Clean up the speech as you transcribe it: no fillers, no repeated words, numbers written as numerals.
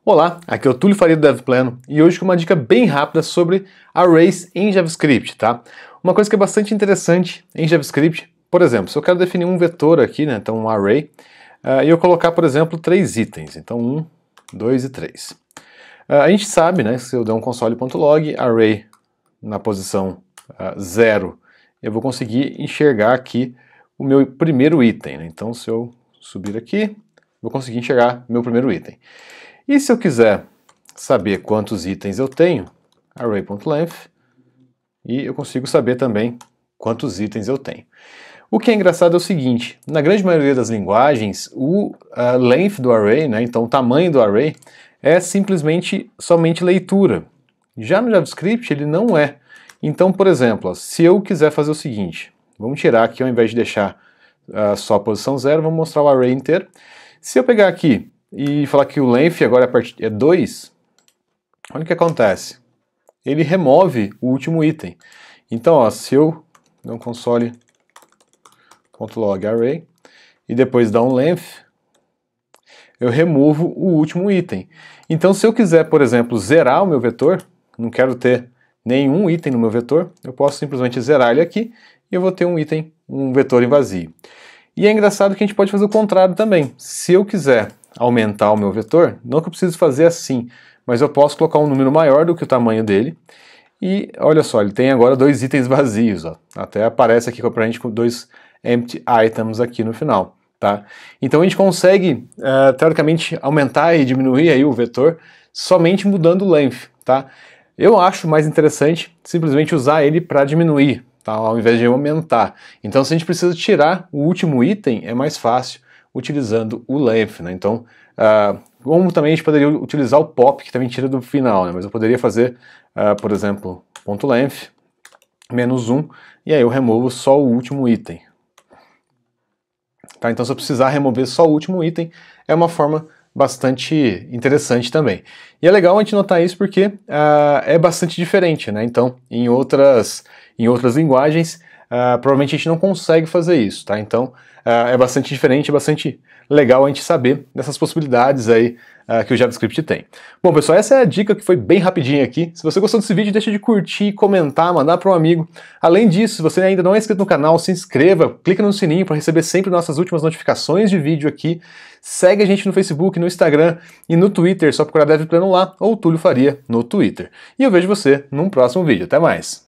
Olá, aqui é o Túlio Faria do DevPlano e hoje com uma dica bem rápida sobre arrays em JavaScript, tá? Uma coisa que é bastante interessante em JavaScript, por exemplo, se eu quero definir um vetor aqui, né, então um array, e eu colocar, por exemplo, 3 itens, então 1, 2 e 3. A gente sabe, né, se eu der um console.log, array na posição 0, eu vou conseguir enxergar aqui o meu primeiro item, né? Então se eu subir aqui, vou conseguir enxergar meu primeiro item. E se eu quiser saber quantos itens eu tenho, array.length, e eu consigo saber também quantos itens eu tenho. O que é engraçado é o seguinte, na grande maioria das linguagens, o length do array, né, então o tamanho do array, é simplesmente somente leitura. Já no JavaScript ele não é. Então, por exemplo, se eu quiser fazer o seguinte, vamos tirar aqui, ao invés de deixar só a posição 0, vamos mostrar o array inteiro. Se eu pegar aqui e falar que o length agora é 2, olha o que acontece. Ele remove o último item. Então, ó, se eu dar um console.log array e depois dar um length, eu removo o último item. Então, se eu quiser, por exemplo, zerar o meu vetor, não quero ter nenhum item no meu vetor, eu posso simplesmente zerar ele aqui e eu vou ter um vetor em vazio. E é engraçado que a gente pode fazer o contrário também. Se eu quiser aumentar o meu vetor, não que eu preciso fazer assim, mas eu posso colocar um número maior do que o tamanho dele, e olha só, ele tem agora 2 itens vazios, ó. Até aparece aqui pra gente com 2 empty items aqui no final, tá? Então a gente consegue, teoricamente, aumentar e diminuir aí o vetor somente mudando o length, tá? Eu acho mais interessante simplesmente usar ele para diminuir, tá? Ao invés de aumentar. Então se a gente precisa tirar o último item, é mais fácil utilizando o length, né? Então, como também a gente poderia utilizar o pop, que também tira do final, né? Mas eu poderia fazer, por exemplo, .length, -1, e aí eu removo só o último item. Tá? Então, se eu precisar remover só o último item, é uma forma bastante interessante também. E é legal a gente notar isso porque é bastante diferente, né? Então, em outras linguagens, provavelmente a gente não consegue fazer isso, tá? Então, é bastante diferente, é bastante legal a gente saber dessas possibilidades aí que o JavaScript tem. Bom, pessoal, essa é a dica que foi bem rapidinha aqui. Se você gostou desse vídeo, deixa de curtir, comentar, mandar para um amigo. Além disso, se você ainda não é inscrito no canal, se inscreva, clica no sininho para receber sempre nossas últimas notificações de vídeo aqui. Segue a gente no Facebook, no Instagram e no Twitter, só procurar DevPlano lá ou Túlio Faria no Twitter. E eu vejo você num próximo vídeo. Até mais!